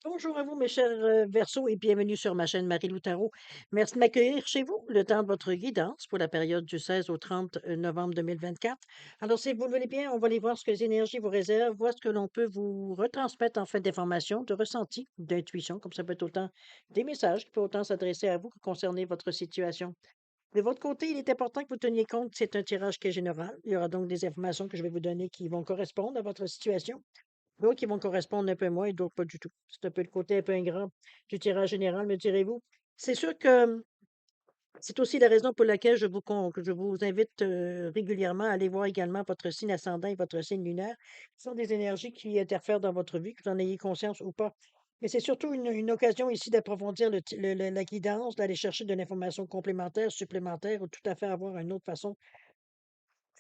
Bonjour à vous, mes chers Verseaux, et bienvenue sur ma chaîne Marie-Lou Tarot. Merci de m'accueillir chez vous, le temps de votre guidance pour la période du 16 au 30 novembre 2024. Alors, si vous le voulez bien, on va aller voir ce que les énergies vous réservent, voir ce que l'on peut vous retransmettre en fait d'informations, de ressentis, d'intuition, comme ça peut être autant des messages qui peuvent autant s'adresser à vous que concerner votre situation. De votre côté, il est important que vous teniez compte que c'est un tirage qui est général. Il y aura donc des informations que je vais vous donner qui vont correspondre à votre situation. D'autres qui vont correspondre un peu moins et d'autres pas du tout. C'est un peu le côté un peu ingrat du tirage général, me direz-vous. C'est sûr que c'est aussi la raison pour laquelle que je vous invite régulièrement à aller voir également votre signe ascendant et votre signe lunaire, qui sont des énergies qui interfèrent dans votre vie, que vous en ayez conscience ou pas. Mais c'est surtout une occasion ici d'approfondir la guidance, d'aller chercher de l'information complémentaire, supplémentaire, ou tout à fait avoir une autre façon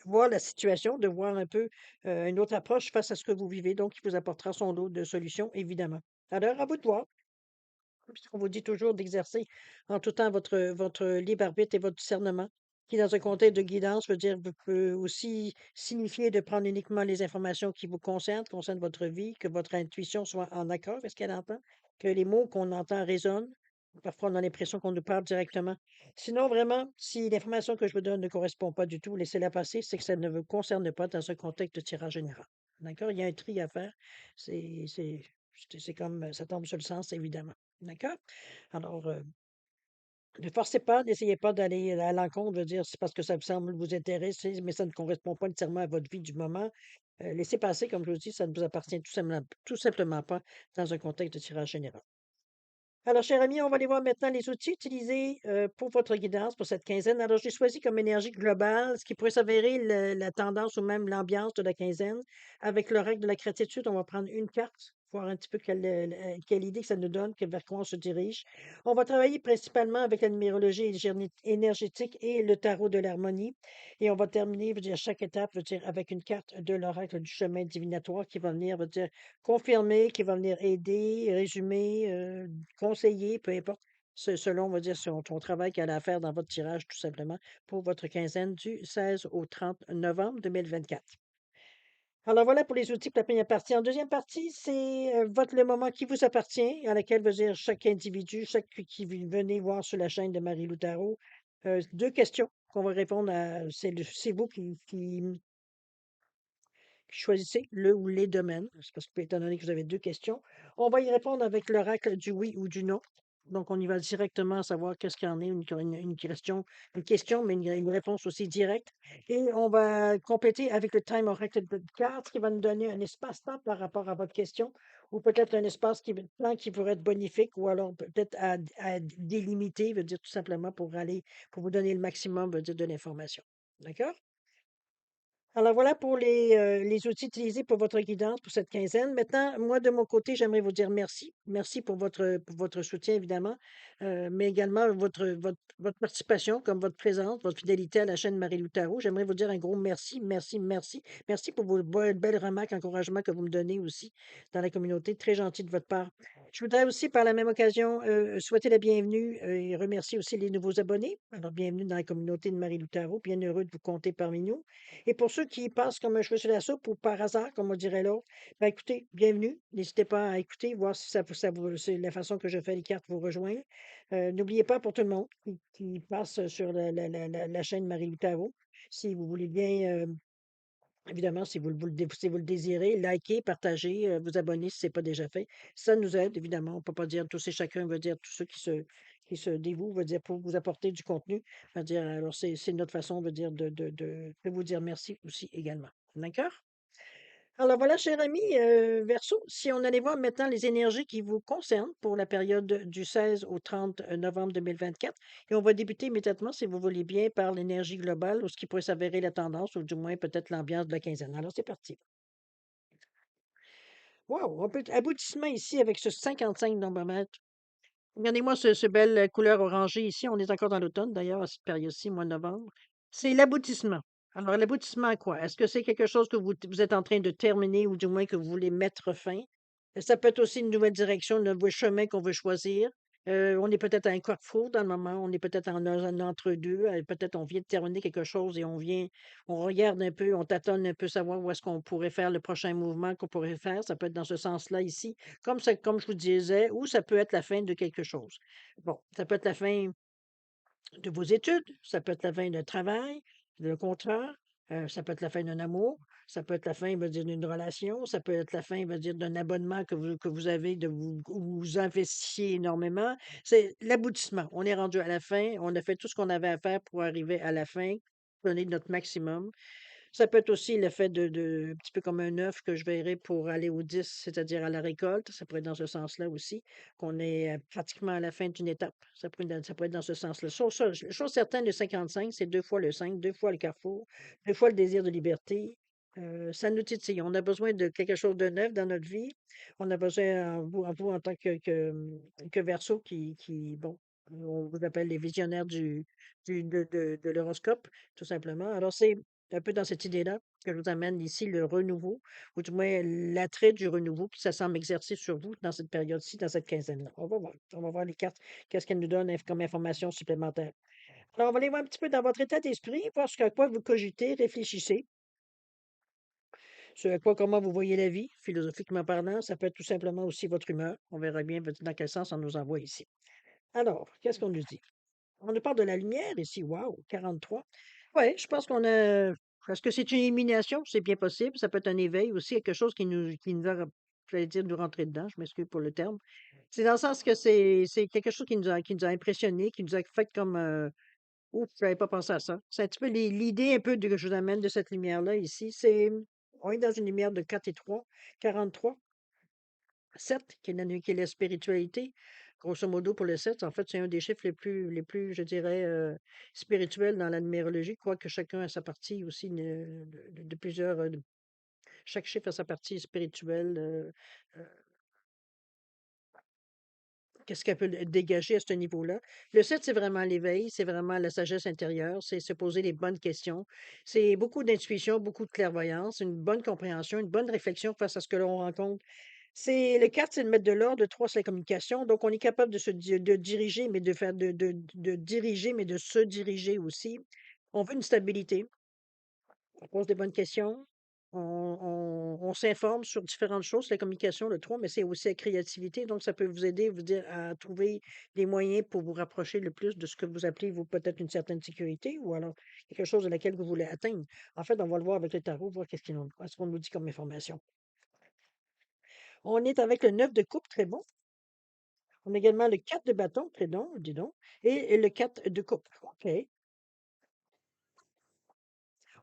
voir la situation, de voir un peu, une autre approche face à ce que vous vivez, donc il vous apportera son lot de solutions, évidemment. Alors, à vous de voir, puisqu'on vous dit toujours d'exercer en tout temps votre libre arbitre et votre discernement, qui, dans un contexte de guidance, veut dire peut aussi signifier de prendre uniquement les informations qui vous concernent votre vie, que votre intuition soit en accord avec ce qu'elle entend, que les mots qu'on entend résonnent. Parfois, on a l'impression qu'on nous parle directement. Sinon, vraiment, si l'information que je vous donne ne correspond pas du tout, laissez-la passer, c'est que ça ne vous concerne pas dans un contexte de tirage général. D'accord? Il y a un tri à faire. C'est, c'est, c'est comme ça tombe sur le sens, évidemment. D'accord? Alors, ne forcez pas, n'essayez pas d'aller à l'encontre, de dire c'est parce que ça me semble vous intéresser, mais ça ne correspond pas nécessairement à votre vie du moment. Laissez passer, comme je vous dis, ça ne vous appartient tout simplement pas dans un contexte de tirage général. Alors, cher ami, on va aller voir maintenant les outils utilisés pour votre guidance pour cette quinzaine. Alors, j'ai choisi comme énergie globale ce qui pourrait s'avérer la tendance ou même l'ambiance de la quinzaine. Avec le règle de la gratitude, on va prendre une carte, voir un petit peu quelle idée que ça nous donne, vers quoi on se dirige. On va travailler principalement avec la numérologie énergétique et le tarot de l'harmonie. Et on va terminer, veut dire, chaque étape, veut dire, avec une carte de l'oracle du chemin divinatoire qui va venir, veut dire, confirmer, qui va venir aider, résumer, conseiller, peu importe, selon, on va dire, son travail qu'elle a à faire dans votre tirage, tout simplement, pour votre quinzaine du 16 au 30 novembre 2024. Alors voilà pour les outils pour la première partie. En deuxième partie, c'est le moment qui vous appartient, à laquelle veut dire chaque individu, chaque qui venez voir sur la chaîne de Marie-Lou Tarot. Deux questions qu'on va répondre à. C'est vous qui choisissez le ou les domaines. C'est parce que, étant donné que vous avez deux questions, on va y répondre avec l'oracle du oui ou du non. Donc, on y va directement savoir qu'est-ce qu'il y en est, une question, mais une réponse aussi directe. Et on va compléter avec le time oracle de 4 qui va nous donner un espace-temps par rapport à votre question, ou peut-être un temps qui pourrait être bonifique, ou alors peut-être à délimiter, veut dire tout simplement pour vous donner le maximum, veut dire de l'information. D'accord? Alors voilà pour les outils utilisés pour votre guidance pour cette quinzaine. Maintenant, moi, de mon côté, j'aimerais vous dire merci. Merci pour votre soutien, évidemment, mais également votre participation, comme votre présence, votre fidélité à la chaîne Marie-Lou Tarot. J'aimerais vous dire un gros merci, merci, merci. Merci pour vos belles remarques, encouragements que vous me donnez aussi dans la communauté. Très gentil de votre part. Je voudrais aussi, par la même occasion, souhaiter la bienvenue et remercier aussi les nouveaux abonnés. Alors, bienvenue dans la communauté de Marie-Lou Tarot. Bien heureux de vous compter parmi nous. Et pour ceux qui passent comme un cheveu sur la soupe ou par hasard, comme on dirait l'autre, ben écoutez, bienvenue. N'hésitez pas à écouter, voir si c'est la façon que je fais les cartes vous rejoindre. N'oubliez pas pour tout le monde qui passe sur la chaîne Marie Tarot, si vous voulez bien, évidemment, si vous le désirez, likez, partagez, vous abonner si ce n'est pas déjà fait. Ça nous aide, évidemment. On ne peut pas dire tous et chacun, veut dire tous ceux qui se dévouent, veut dire pour vous apporter du contenu. Veut dire, alors, c'est notre façon, veut dire, de vous dire merci aussi également. D'accord? Alors voilà, cher ami, Verseau, si on allait voir maintenant les énergies qui vous concernent pour la période du 16 au 30 novembre 2024, et on va débuter immédiatement, si vous voulez bien, par l'énergie globale, ou ce qui pourrait s'avérer la tendance, ou du moins peut-être l'ambiance de la quinzaine. Alors c'est parti. Wow, aboutissement ici avec ce 55 nombromètre. Regardez-moi ce belle couleur orangée ici. On est encore dans l'automne, d'ailleurs, à cette période-ci, mois de novembre. C'est l'aboutissement. Alors, l'aboutissement à quoi? Est-ce que c'est quelque chose que vous êtes en train de terminer ou du moins que vous voulez mettre fin? Ça peut être aussi une nouvelle direction, un nouveau chemin qu'on veut choisir. On est peut-être à un carrefour dans le moment, on est peut-être dans un entre-deux, peut-être on vient de terminer quelque chose et on regarde un peu, on tâtonne un peu, savoir où est-ce qu'on pourrait faire le prochain mouvement qu'on pourrait faire. Ça peut être dans ce sens-là ici, comme je vous disais, ou ça peut être la fin de quelque chose. Bon, ça peut être la fin de vos études, ça peut être la fin d'un travail, d'un contrat, ça peut être la fin d'un amour, ça peut être la fin, veut dire, d'une relation, ça peut être la fin, veut dire, d'un abonnement que vous avez, où vous investissiez énormément. C'est l'aboutissement. On est rendu à la fin, on a fait tout ce qu'on avait à faire pour arriver à la fin, donner notre maximum. Ça peut être aussi le fait un petit peu comme un œuf que je verrai pour aller au 10, c'est-à-dire à la récolte. Ça pourrait être dans ce sens-là aussi, qu'on est pratiquement à la fin d'une étape. Ça pourrait être dans ce sens-là. Chose certaine, le 55, c'est deux fois le 5, deux fois le carrefour, deux fois le désir de liberté. Ça nous titille. On a besoin de quelque chose de neuf dans notre vie. On a besoin, en vous en tant que Verseau, bon, on vous appelle les visionnaires de l'horoscope, tout simplement. Alors, c'est un peu dans cette idée-là que je vous amène ici le renouveau, ou du moins l'attrait du renouveau qui ça semble exercer sur vous dans cette période-ci, dans cette quinzaine-là. On va voir les cartes, qu'est-ce qu'elles nous donnent comme information supplémentaire. Alors, on va aller voir un petit peu dans votre état d'esprit, voir ce à quoi vous cogitez, réfléchissez, comment vous voyez la vie, philosophiquement parlant. Ça peut être tout simplement aussi votre humeur. On verra bien dans quel sens on nous envoie ici. Alors, qu'est-ce qu'on nous dit? On nous parle de la lumière ici. Wow, 43. Oui, je pense qu'on a. Est-ce que c'est une élimination? C'est bien possible. Ça peut être un éveil aussi, quelque chose qui nous a, j'allais dire, nous rentrer dedans. Je m'excuse pour le terme. C'est dans le sens que c'est quelque chose qui nous a impressionnés, qui nous a fait comme. Ouf, je n'avais pas pensé à ça. C'est un petit peu l'idée un peu que je vous amène de cette lumière-là ici. On est dans une lumière de 4 et 3, 43. 7, qui est la spiritualité. Grosso modo, pour le 7, en fait, c'est un des chiffres les plus, je dirais, spirituels dans la numérologie, quoique chacun a sa partie aussi de plusieurs. Chaque chiffre a sa partie spirituelle. Euh, Qu'est-ce qu'elle peut dégager à ce niveau-là? Le 7, c'est vraiment l'éveil, c'est vraiment la sagesse intérieure, c'est se poser les bonnes questions. C'est beaucoup d'intuition, beaucoup de clairvoyance, une bonne compréhension, une bonne réflexion face à ce que l'on rencontre. Le 4, c'est de mettre de l'ordre. Le 3, c'est la communication. Donc, on est capable de diriger, mais de diriger, mais de se diriger aussi. On veut une stabilité. On pose des bonnes questions. On s'informe sur différentes choses. La communication, le 3, mais c'est aussi la créativité. Donc, ça peut vous aider, vous dire, à trouver des moyens pour vous rapprocher le plus de ce que vous appelez, vous, peut-être une certaine sécurité ou alors quelque chose de laquelle vous voulez atteindre. En fait, on va le voir avec le tarot, voir qu'est-ce qu'on nous dit comme information. On est avec le 9 de coupe, très bon. On a également le 4 de bâton, prénom, dis donc, et le 4 de coupe. OK.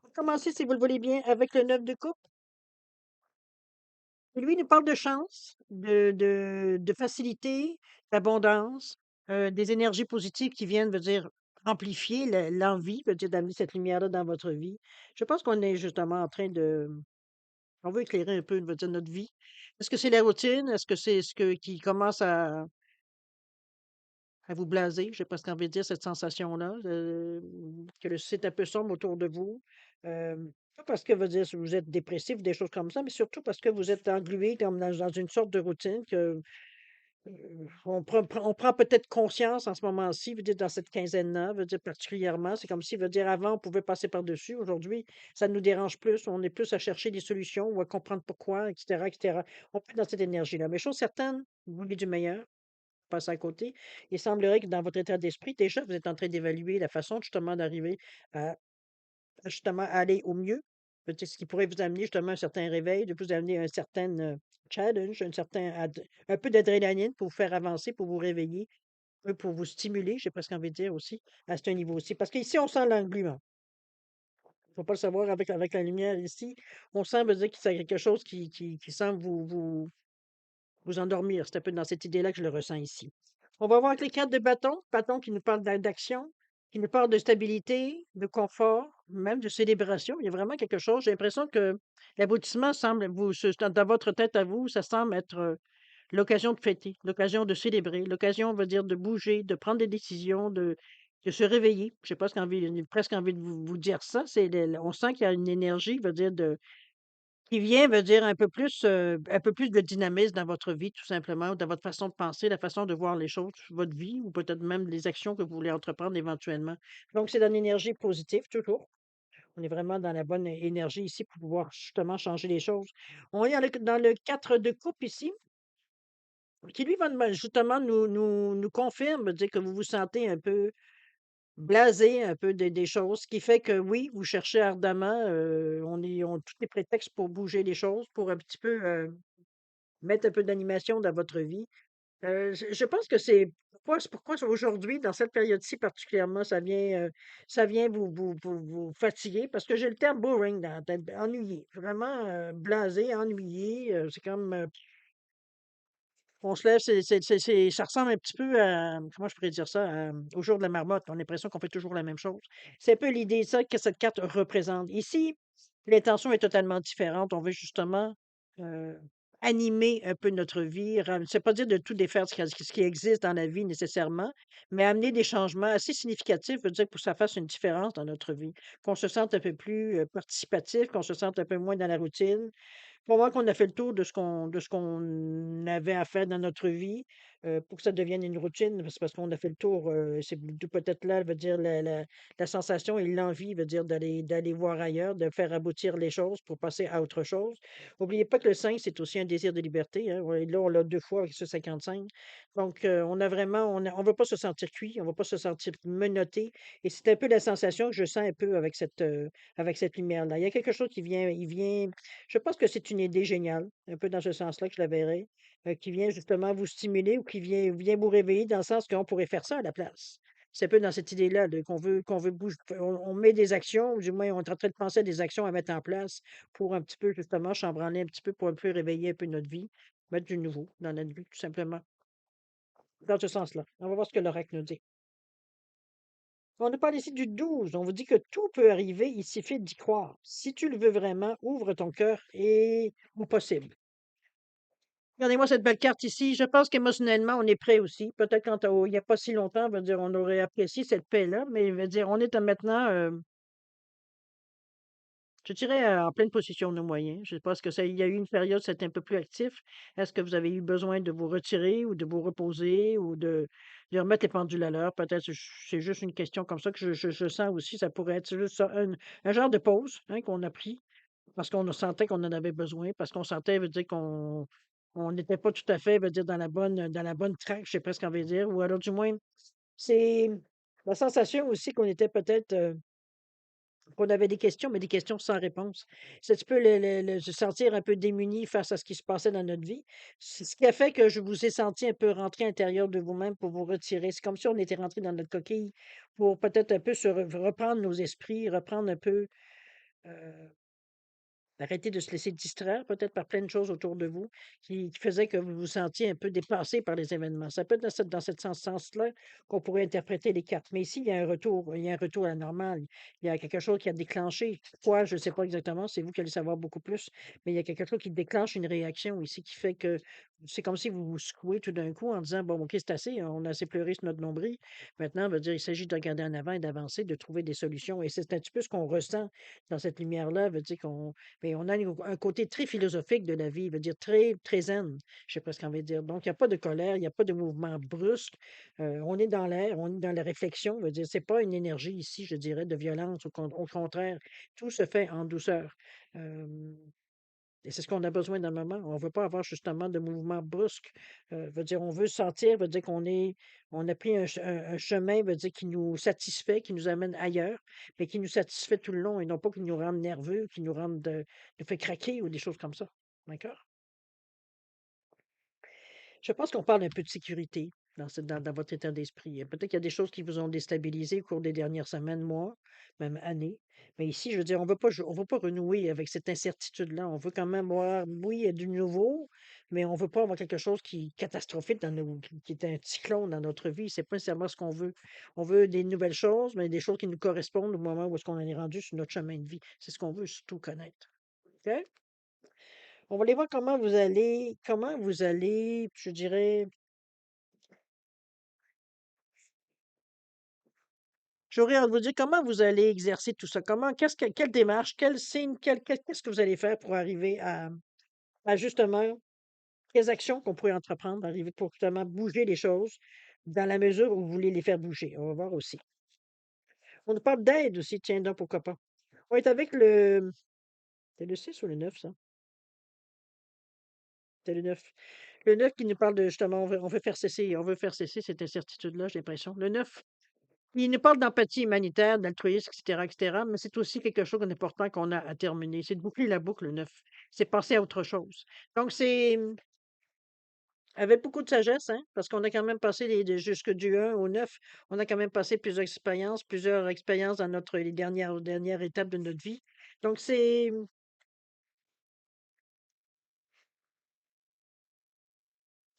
On va commencer, si vous le voulez bien, avec le 9 de coupe. Et lui, il nous parle de chance, de facilité, d'abondance, des énergies positives qui viennent, veut dire, amplifier l'envie, veut dire, d'amener cette lumière-là dans votre vie. Je pense qu'on est justement en train on veut éclairer un peu, veut dire, notre vie. Est-ce que c'est la routine? Est-ce que c'est ce qui commence à vous blaser, j'ai presque envie de dire cette sensation-là, que c'est un peu sombre autour de vous. Pas parce que veut dire vous êtes dépressif, des choses comme ça, mais surtout parce que vous êtes englué comme dans une sorte de routine que on prend peut-être conscience en ce moment-ci, veut dire dans cette quinzaine-là, veut dire particulièrement. C'est comme si, veut dire avant, on pouvait passer par-dessus. Aujourd'hui, ça nous dérange plus. On est plus à chercher des solutions ou à comprendre pourquoi, etc., etc. On peut être dans cette énergie-là. Mais chose certaine, vous voulez du meilleur passer à côté. Il semblerait que dans votre état d'esprit, déjà, vous êtes en train d'évaluer la façon justement d'arriver à justement aller au mieux. Peut-être ce qui pourrait vous amener justement un certain réveil, de vous amener un certain challenge, un peu d'adrénaline pour vous faire avancer, pour vous réveiller, un peu pour vous stimuler, j'ai presque envie de dire aussi, à ce niveau aussi. Parce qu'ici, on sent l'englument. Il ne faut pas le savoir avec la lumière ici. On sent, veut dire que c'est quelque chose qui semble vous endormir. C'est un peu dans cette idée-là que je le ressens ici. On va voir avec les cartes de bâton qui nous parlent d'action, qui nous parlent de stabilité, de confort, même de célébration. Il y a vraiment quelque chose. J'ai l'impression que l'aboutissement semble, dans votre tête à vous, ça semble être l'occasion de fêter, l'occasion de célébrer, l'occasion, on va dire, de bouger, de prendre des décisions, de se réveiller. J'ai presque envie de vous dire ça. On sent qu'il y a une énergie, veut dire, Qui vient veut dire un peu plus de dynamisme dans votre vie tout simplement, ou dans votre façon de penser, la façon de voir les choses, votre vie ou peut-être même les actions que vous voulez entreprendre éventuellement. Donc c'est dans l'énergie positive toujours. On est vraiment dans la bonne énergie ici pour pouvoir justement changer les choses. On est dans le 4 de coupe ici, qui lui va justement nous confirme, dire que vous vous sentez un peu blasé un peu des choses, ce qui fait que oui, vous cherchez ardemment, on tous les prétextes pour bouger les choses, pour un petit peu, mettre un peu d'animation dans votre vie. Je pense que c'est pourquoi aujourd'hui, dans cette période-ci particulièrement, ça vient vous fatiguer, parce que j'ai le terme boring dans la tête, ennuyé, vraiment, blasé, ennuyé, c'est comme, on se lève, ça ressemble un petit peu à, comment je pourrais dire ça? Au jour de la marmotte. On a l'impression qu'on fait toujours la même chose. C'est un peu l'idée, ça, que cette carte représente. Ici, l'intention est totalement différente. On veut justement euh, animer un peu notre vie. C'est pas dire de tout défaire ce qui existe dans la vie nécessairement, mais amener des changements assez significatifs veut dire que ça fasse une différence dans notre vie. Qu'on se sente un peu plus participatif, qu'on se sente un peu moins dans la routine, pour moi qu'on a fait le tour de ce qu'on avait à faire dans notre vie, pour que ça devienne une routine, c'est parce qu'on a fait le tour, c'est peut-être là, veut dire la sensation et l'envie, veut dire d'aller voir ailleurs, de faire aboutir les choses pour passer à autre chose. Oubliez pas que le 5, c'est aussi un désir de liberté, hein. Ouais, là, on l'a 2 fois avec ce 55. Donc, on a vraiment on veut pas se sentir cuit, on veut pas se sentir menotté et c'est un peu la sensation que je sens un peu avec cette lumière-là. Il y a quelque chose il vient je pense que c'est une idée géniale, un peu dans ce sens-là que je la verrais, qui vient justement vous stimuler ou qui vient vous réveiller dans le sens qu'on pourrait faire ça à la place. C'est un peu dans cette idée-là qu'on veut bouger, on met des actions, ou du moins on est en train de penser à des actions à mettre en place pour un petit peu justement chambranler un petit peu, pour un peu réveiller un peu notre vie, mettre du nouveau dans notre vie, tout simplement. Dans ce sens-là. On va voir ce que l'oracle nous dit. On nous parle ici du 12. On vous dit que tout peut arriver, il suffit d'y croire. Si tu le veux vraiment, ouvre ton cœur et au possible. Regardez-moi cette belle carte ici. Je pense qu'émotionnellement, on est prêt aussi. Peut-être il n'y a pas si longtemps, veut dire, on aurait apprécié cette paix-là, mais veut dire, on est maintenant, je dirais, en pleine possession de nos moyens. Je pense que il y a eu une période, c'était un peu plus actif. Est-ce que vous avez eu besoin de vous retirer ou de vous reposer ou de remettre les pendules à l'heure? Peut-être c'est juste une question comme ça que je sens aussi. Ça pourrait être juste ça, un genre de pause, hein, qu'on a pris. Parce qu'on sentait qu'on en avait besoin, parce qu'on sentait, veut dire on n'était pas tout à fait, veut dire dans la bonne track, je sais presque envie de dire, ou alors du moins, c'est la sensation aussi qu'on était peut-être, qu'on avait des questions, mais des questions sans réponse. C'est un petit peu se sentir un peu démuni face à ce qui se passait dans notre vie. C'est ce qui a fait que je vous ai senti un peu rentrer à l'intérieur de vous-même pour vous retirer. C'est comme si on était rentré dans notre coquille pour peut-être un peu reprendre nos esprits, reprendre un peu, euh, arrêter de se laisser distraire peut-être par plein de choses autour de vous qui faisaient que vous vous sentiez un peu dépassé par les événements. Ça peut être dans cette sens-là qu'on pourrait interpréter les cartes. Mais ici, il y a un retour à la normale. Il y a quelque chose qui a déclenché. Quoi, je ne sais pas exactement, c'est vous qui allez savoir beaucoup plus, mais il y a quelque chose qui déclenche une réaction ici qui fait que c'est comme si vous vous secouez tout d'un coup en disant, bon, OK, c'est assez, on a assez pleuré sur notre nombril. Maintenant, veut dire, il s'agit de regarder en avant et d'avancer, de trouver des solutions. Et c'est un petit peu ce qu'on ressent dans cette lumière-là, veut dire mais on a un côté très philosophique de la vie, veut dire très, très zen, je sais pas ce qu'on veut dire. Donc, il n'y a pas de colère, il n'y a pas de mouvement brusque. On est dans l'air, on est dans la réflexion. Veut dire, c'est pas une énergie ici, je dirais, de violence. Au contraire, tout se fait en douceur. Euh, et c'est ce qu'on a besoin d'un moment. On ne veut pas avoir justement de mouvement brusque. Veut dire, on veut sentir, veut dire on a pris un chemin, veut dire, qui nous satisfait, qui nous amène ailleurs, mais qui nous satisfait tout le long et non pas qui nous rende nerveux, qui nous fait craquer ou des choses comme ça. D'accord? Je pense qu'on parle un peu de sécurité dans votre état d'esprit. Peut-être qu'il y a des choses qui vous ont déstabilisé au cours des dernières semaines, mois, même années. Mais ici, je veux dire, on veut pas renouer avec cette incertitude-là. On veut quand même voir, oui, il y a du nouveau, mais on veut pas avoir quelque chose qui est catastrophique qui est un cyclone dans notre vie. C'est pas nécessairement ce qu'on veut. On veut des nouvelles choses, mais des choses qui nous correspondent au moment où est-ce qu'on en est rendu sur notre chemin de vie. C'est ce qu'on veut surtout connaître. OK? On va aller voir comment vous allez, je dirais, j'aurais envie de vous dire comment vous allez exercer tout ça? Comment quelle démarche, quel signe, qu'est-ce que vous allez faire pour arriver à justement quelles actions qu'on pourrait entreprendre, arriver pour justement bouger les choses dans la mesure où vous voulez les faire bouger? On va voir aussi. On nous parle d'aide aussi, tiens donc, pourquoi pas? On est avec c'est le 6 ou le 9 ça? C'est le 9. Le 9 qui nous parle de justement, on veut faire cesser cette incertitude-là, j'ai l'impression. Le 9, il nous parle d'empathie humanitaire, d'altruisme, et cetera, mais c'est aussi quelque chose d'important qu'on a à terminer. C'est de boucler la boucle, le 9. C'est passer à autre chose. Donc c'est, avec beaucoup de sagesse, hein, parce qu'on a quand même passé jusque du 1 au 9, on a quand même passé plusieurs expériences dans les dernières étapes de notre vie. Donc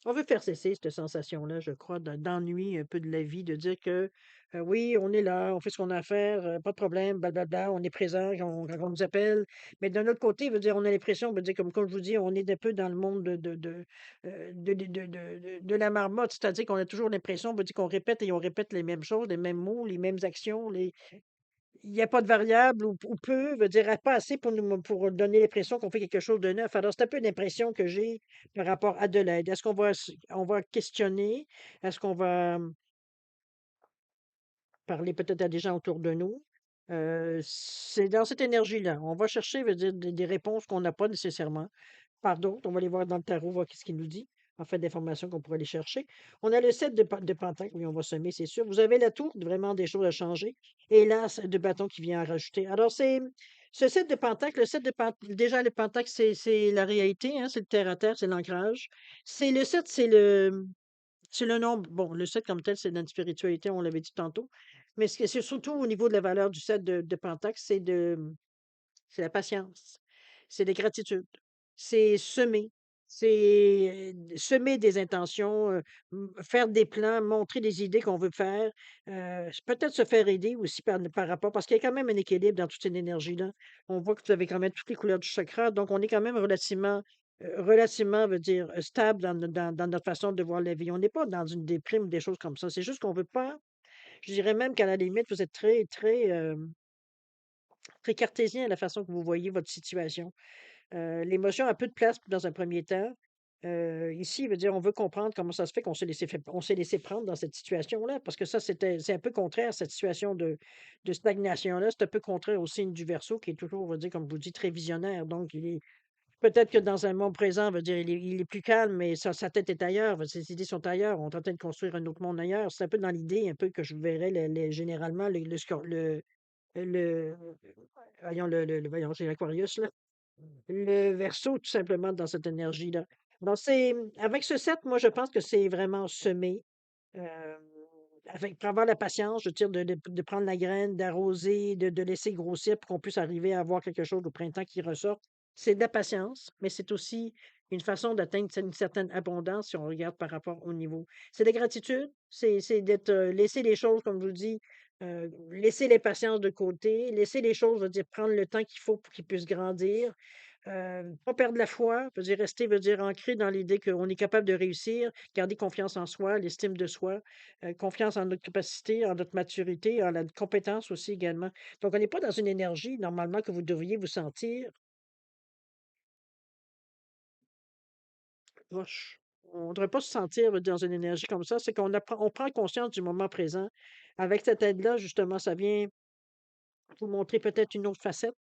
on veut faire cesser cette sensation-là, je crois, d'ennui un peu de la vie, de dire que oui, on est là, on fait ce qu'on a à faire, pas de problème, blablabla, on est présent quand on nous appelle. Mais d'un autre côté, veut dire, on a l'impression, veut dire, comme je vous dis, on est un peu dans le monde de la marmotte, c'est-à-dire qu'on a toujours l'impression, veut dire, qu'on répète et on répète les mêmes choses, les mêmes mots, les mêmes actions, il y a pas de variable ou peu, veut dire pas assez pour donner l'impression qu'on fait quelque chose de neuf. Alors, c'est un peu l'impression que j'ai par rapport à de l'aide. Est-ce qu'on va questionner? Est-ce qu'on va parler peut-être à des gens autour de nous? C'est dans cette énergie-là. On va chercher, veut dire, des réponses qu'on n'a pas nécessairement par d'autres. On va aller voir dans le tarot, voir qu'est-ce qu'il nous dit, en fait, d'informations qu'on pourrait aller chercher. On a le 7 de Pentacle, oui, on va semer, c'est sûr. Vous avez la tour, vraiment des choses à changer. Et l'As de bâton qui vient en rajouter. Alors, ce 7 de Pentacle, déjà, le Pentacle, c'est la réalité, hein, c'est le terre à terre, c'est l'ancrage. Le 7, c'est le nombre. Bon, le 7 comme tel, c'est dans la spiritualité, on l'avait dit tantôt. Mais c'est surtout au niveau de la valeur du 7 de Pentacle, c'est la patience, c'est des gratitudes, c'est semer des intentions, faire des plans, montrer des idées qu'on veut faire, peut-être se faire aider aussi par rapport parce qu'il y a quand même un équilibre dans toute cette énergie-là. On voit que vous avez quand même toutes les couleurs du chakra, donc on est quand même relativement, veut dire, stable dans notre façon de voir la vie. On n'est pas dans une déprime, des choses comme ça. C'est juste qu'on veut pas, je dirais même qu'à la limite, vous êtes très, très, très cartésien à la façon que vous voyez votre situation. L'émotion a peu de place dans un premier temps. Ici, veut dire, on veut comprendre comment ça se fait on s'est laissé prendre dans cette situation-là, parce que ça, c'est un peu contraire, cette situation de stagnation-là. C'est un peu contraire au signe du Verseau, qui est toujours, on va dire, comme vous dites, très visionnaire. Donc, peut-être que dans un monde présent, veut dire, il est plus calme, mais sa tête est ailleurs, ses idées sont ailleurs. On est en train de construire un autre monde ailleurs. C'est un peu dans l'idée, un peu que je verrais généralement le, voyons, voyons, c'est l'Aquarius, là. Le Verseau, tout simplement, dans cette énergie-là. Donc, avec ce 7, moi, je pense que c'est vraiment semer, euh, pour avoir la patience, je veux dire, de prendre la graine, d'arroser, de laisser grossir pour qu'on puisse arriver à avoir quelque chose au printemps qui ressort. C'est de la patience, mais c'est aussi une façon d'atteindre une certaine abondance si on regarde par rapport au niveau. C'est de la gratitude, c'est d'être, laisser les choses, comme je vous dis, laisser les patiences de côté, laisser les choses, je veux dire, prendre le temps qu'il faut pour qu'ils puissent grandir. Pas perdre la foi, veut dire rester, veut dire ancré dans l'idée qu'on est capable de réussir, garder confiance en soi, l'estime de soi, confiance en notre capacité, en notre maturité, en la compétence aussi également. Donc, on n'est pas dans une énergie, normalement, que vous devriez vous sentir proche. On ne devrait pas se sentir dans une énergie comme ça. C'est on prend conscience du moment présent. Avec cette aide-là, justement, ça vient vous montrer peut-être une autre facette,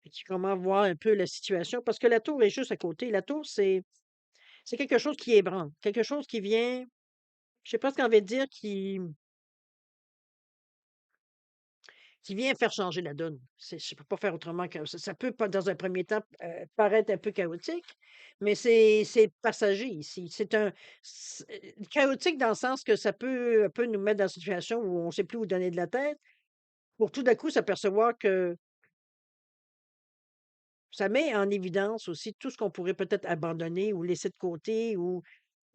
et qui comment voir un peu la situation. Parce que la tour est juste à côté. La tour, c'est quelque chose qui ébranle, quelque chose qui vient, je sais pas ce qu'on veut dire, qui vient faire changer la donne. Je peux pas faire autrement que ça peut pas dans un premier temps, paraître un peu chaotique, mais c'est passager ici. Chaotique dans le sens que ça peut un peu nous mettre dans une situation où on sait plus où donner de la tête, pour tout d'un coup s'apercevoir que ça met en évidence aussi tout ce qu'on pourrait peut-être abandonner ou laisser de côté ou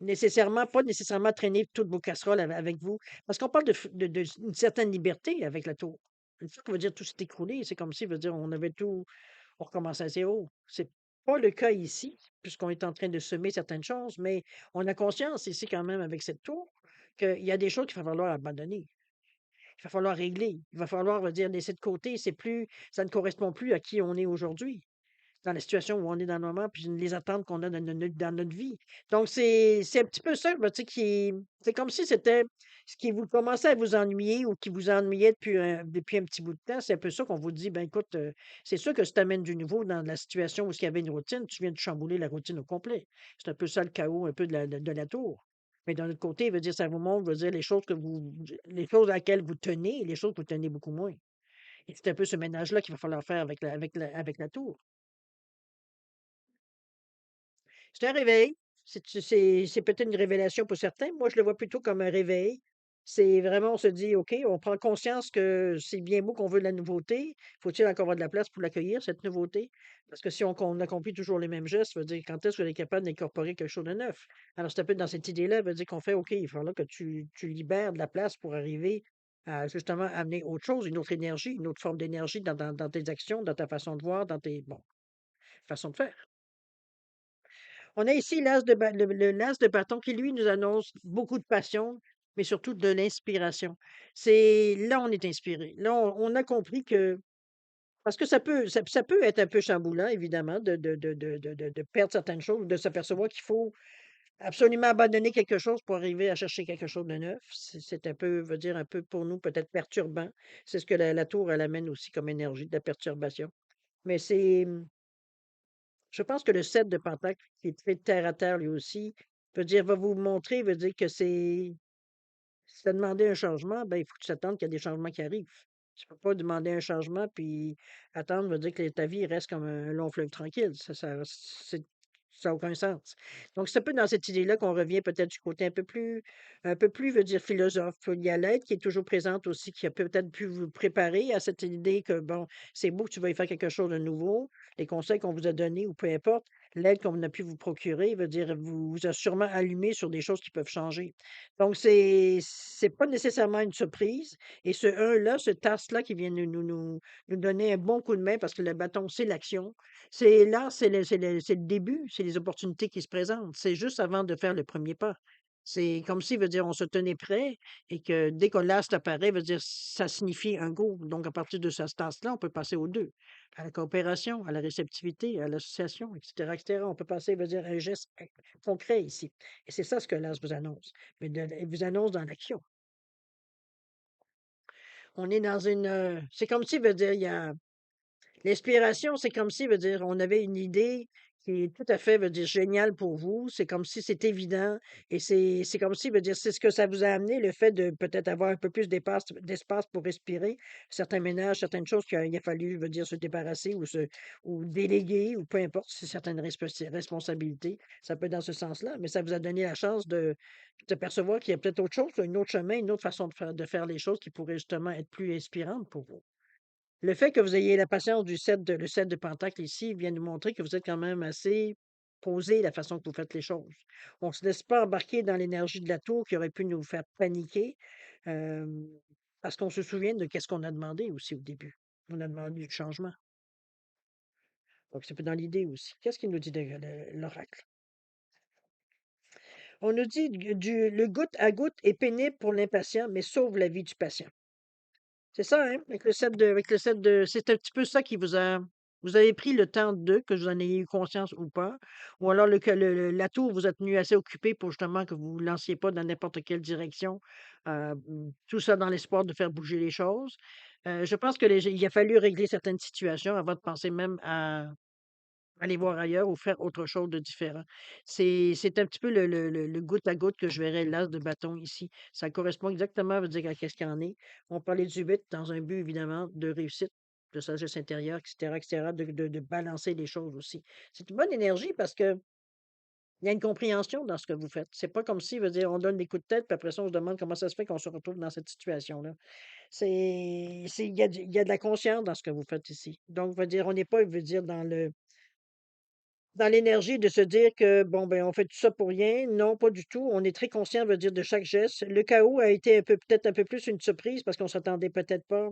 pas nécessairement traîner toutes vos casseroles avec vous. Parce qu'on parle une certaine liberté avec la tour. Une fois qu'on veut dire tout s'est écroulé, c'est comme si, veut dire, on avait tout, on recommence à zéro. C'est pas le cas ici, puisqu'on est en train de semer certaines choses, mais on a conscience ici quand même avec cette tour qu'il y a des choses qu'il va falloir abandonner. Il va falloir régler. Il va falloir, dire, laisser de côté. C'est plus ça ne correspond plus à qui on est aujourd'hui, dans la situation où on est dans le moment, puis les attentes qu'on a dans notre vie. Donc c'est un petit peu ça, bah, tu sais, qui c'est comme si c'était ce qui vous commençait à vous ennuyer ou qui vous ennuyait depuis un petit bout de temps. C'est un peu ça qu'on vous dit: «Ben, écoute, c'est sûr que si tu amènes du nouveau dans la situation où il y avait une routine, tu viens de chambouler la routine au complet». C'est un peu ça le chaos un peu de la tour. Mais d'un autre côté, veut dire, ça vous montre, veut dire, les choses à laquelles vous tenez et les choses que vous tenez beaucoup moins. Et c'est un peu ce ménage-là qu'il va falloir faire avec la tour. C'est un réveil. C'est peut-être une révélation pour certains. Moi, je le vois plutôt comme un réveil. C'est vraiment, on se dit, OK, on prend conscience que c'est bien beau qu'on veut de la nouveauté. Faut-il encore avoir de la place pour l'accueillir, cette nouveauté? Parce que si on accomplit toujours les mêmes gestes, ça veut dire quand est-ce qu'on est capable d'incorporer quelque chose de neuf? Alors, c'est un peu dans cette idée-là, ça veut dire qu'on fait, OK, il va falloir que tu libères de la place pour arriver à justement amener autre chose, une autre énergie, une autre forme d'énergie dans tes actions, dans ta façon de voir, dans tes, bon, façons de faire. On a ici l'as de bâton qui, lui, nous annonce beaucoup de passion, mais surtout de l'inspiration. C'est là, on est inspiré. Là, on a compris que parce que ça peut être un peu chamboulant, évidemment, de perdre certaines choses, de s'apercevoir qu'il faut absolument abandonner quelque chose pour arriver à chercher quelque chose de neuf. C'est un peu, veut dire, un peu pour nous, peut-être perturbant. C'est ce que la tour, elle amène aussi comme énergie, de la perturbation. Mais je pense que le 7 de Pentacle, qui est très terre à terre lui aussi, veut dire va vous montrer, veut dire que si tu as demandé un changement, ben, il faut que tu t'attendes qu'il y a des changements qui arrivent. Tu peux pas demander un changement puis attendre, veut dire que ta vie reste comme un long fleuve tranquille. Ça a aucun sens. Donc, c'est un peu dans cette idée-là qu'on revient peut-être du côté un peu plus, veut dire philosophe. Il y a l'aide qui est toujours présente aussi, qui a peut-être pu vous préparer à cette idée que, bon, c'est beau que tu vas y faire quelque chose de nouveau. Les conseils qu'on vous a donnés ou peu importe, l'aide qu'on a pu vous procurer, veut dire, vous a sûrement allumé sur des choses qui peuvent changer. Donc c'est pas nécessairement une surprise et ce 1 là, ce task-là qui vient nous donner un bon coup de main parce que le bâton, c'est l'action. C'est là, c'est le début, c'est les opportunités qui se présentent. C'est juste avant de faire le premier pas. C'est comme si, veut dire, on se tenait prêt et que dès que l'astre apparaît, veut dire, ça signifie un go. Donc à partir de ce task-là, on peut passer aux 2, à la coopération, à la réceptivité, à l'association et cetera. On peut passer, veut dire, à un geste concret ici et c'est ça ce que l'astre vous annonce. Mais il vous annonce dans l'action. On est dans c'est comme si, veut dire, il y a l'inspiration, c'est comme si, veut dire, on avait une idée qui est tout à fait, veut dire, géniale pour vous. C'est comme si c'est évident et c'est comme si, veut dire, c'est ce que ça vous a amené, le fait de peut-être avoir un peu plus d'espace pour respirer. Certains ménages, certaines choses qu'il a fallu, veut dire, se débarrasser ou déléguer ou peu importe, c'est certaines responsabilités. Ça peut être dans ce sens-là, mais ça vous a donné la chance de percevoir qu'il y a peut-être autre chose, un autre chemin, une autre façon de faire les choses qui pourrait justement être plus inspirante pour vous. Le fait que vous ayez la patience le 7 de Pentacle ici vient nous montrer que vous êtes quand même assez posé la façon que vous faites les choses. On ne se laisse pas embarquer dans l'énergie de la tour qui aurait pu nous faire paniquer, hem, parce qu'on se souvient de qu'est-ce qu'on a demandé aussi au début. On a demandé du changement. Donc c'est un peu dans l'idée aussi. Qu'est-ce qu'il nous dit l'oracle? On nous dit le goutte à goutte est pénible pour l'impatient, mais sauve la vie du patient. C'est ça, hein? Avec le 7 de c'est un petit peu ça qui vous avez pris le temps que vous en ayez eu conscience ou pas, ou alors la tour vous a tenu assez occupé pour justement que vous vous lanciez pas dans n'importe quelle direction, tout ça dans l'espoir de faire bouger les choses. Je pense que il a fallu régler certaines situations avant de penser même à aller voir ailleurs ou faire autre chose de différent. C'est un petit peu le goutte à goutte que je verrais l'as de bâton ici. Ça correspond exactement, veut dire, à qu'est-ce qu'il y en est. On parlait du 8 dans un but évidemment de réussite, de sagesse intérieure et cetera, de balancer les choses aussi. C'est une bonne énergie parce qu'il y a une compréhension dans ce que vous faites. C'est pas comme si, veut dire, on donne des coups de tête, puis après ça, on se demande comment ça se fait qu'on se retrouve dans cette situation-là. Il y a de la conscience dans ce que vous faites ici. Donc, veut dire, on n'est pas, veut dire, dans l'énergie de se dire que, bon, ben, on fait tout ça pour rien. Non, pas du tout. On est très conscient, veut dire, de chaque geste. Le chaos a été peut-être un peu plus une surprise parce qu'on s'attendait peut-être pas.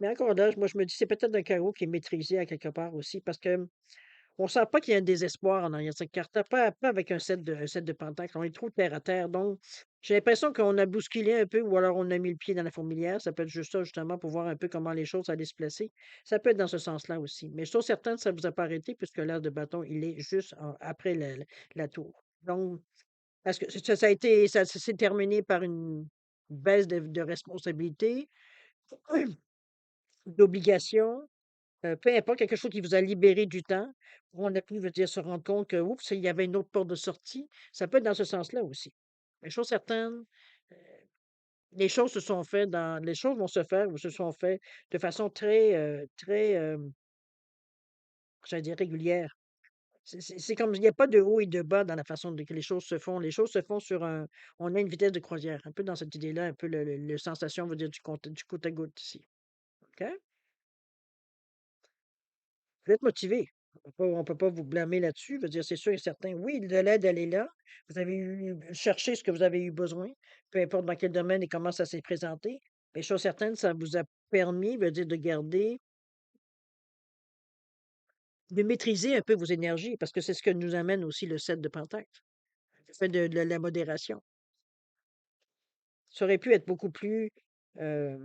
Mais encore là, moi, je me dis, c'est peut-être un chaos qui est maîtrisé à quelque part aussi parce que on sent pas qu'il y a un désespoir en arrière de cette carte. Pas avec un 7 de pentacle. On est trop terre à terre. Donc, J'ai l'impression qu'on a bousculé un peu ou alors on a mis le pied dans la fourmilière. Ça peut être juste ça, justement, pour voir un peu comment les choses allaient se placer. Ça peut être dans ce sens-là aussi. Mais je suis certaine que ça ne vous a pas arrêté puisque l'air de bâton, il est juste après la tour. Donc, est-ce que ça a été, ça s'est terminé par une baisse de responsabilité, d'obligation, peu importe, quelque chose qui vous a libéré du temps, où on a pu, je veux dire, se rendre compte que, oups, il y avait une autre porte de sortie. Ça peut être dans ce sens-là aussi. Mais chose certaine, les choses se sont faites les choses vont se faire ou se sont faites de façon très, j'allais dire régulière. C'est comme il n'y a pas de haut et de bas dans la façon que les choses se font. Les choses se font sur on a une vitesse de croisière, un peu dans cette idée-là, un peu le sensation, on va dire, du côte à goutte ici. OK? Vous êtes motivé. On peut pas vous blâmer là-dessus. Je veux dire, c'est sûr et certain. Oui, de l'aide, elle est là. Vous avez cherché ce que vous avez eu besoin, peu importe dans quel domaine et comment ça s'est présenté. Mais chose certaine, ça vous a permis, veut dire, de maîtriser un peu vos énergies, parce que c'est ce que nous amène aussi le 7 de Pentacle, le fait de la modération. Ça aurait pu être beaucoup plus, euh,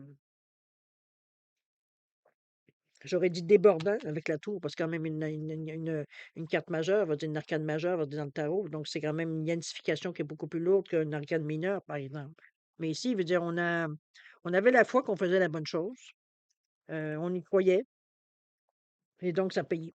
j'aurais dit débordant avec la tour, parce que quand même une carte majeure, va dire une arcane majeure, va dire dans le tarot, donc c'est quand même une identification qui est beaucoup plus lourde qu'une arcane mineure, par exemple. Mais ici, il veut dire, on avait la foi qu'on faisait la bonne chose, on y croyait, et donc ça payait.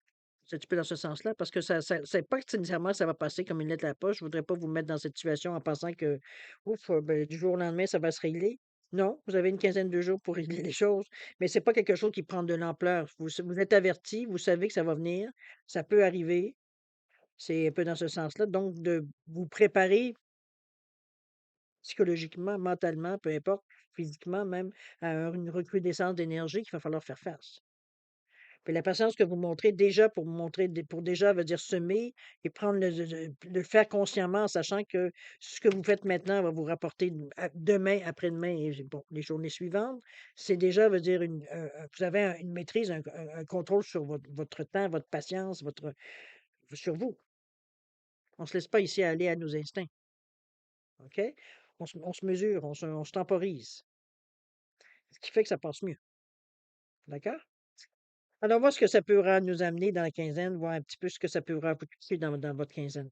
C'est un petit peu dans ce sens-là, parce que c'est pas que nécessairement ça va passer comme une lettre à la poste. Je voudrais pas vous mettre dans cette situation en pensant que, ouf, ben, du jour au lendemain, ça va se régler. Non, vous avez une quinzaine de jours pour régler les choses, mais c'est pas quelque chose qui prend de l'ampleur. Vous êtes averti, vous savez que ça va venir, ça peut arriver. C'est un peu dans ce sens-là. Donc, de vous préparer psychologiquement, mentalement, peu importe, physiquement même, à une recrudescence d'énergie qu'il va falloir faire face. Puis la patience que vous montrez déjà pour montrer pour déjà veut dire semer et prendre le faire consciemment en sachant que ce que vous faites maintenant va vous rapporter demain, après-demain et bon, les journées suivantes. C'est déjà veut dire vous avez une maîtrise, un contrôle sur votre temps, votre patience, sur vous. On ne se laisse pas ici aller à nos instincts. OK? On se mesure, on se temporise. Ce qui fait que ça passe mieux. D'accord? Alors, voir ce que ça pourra nous amener dans la quinzaine, voir un petit peu ce que ça pourra vous toucher dans votre quinzaine.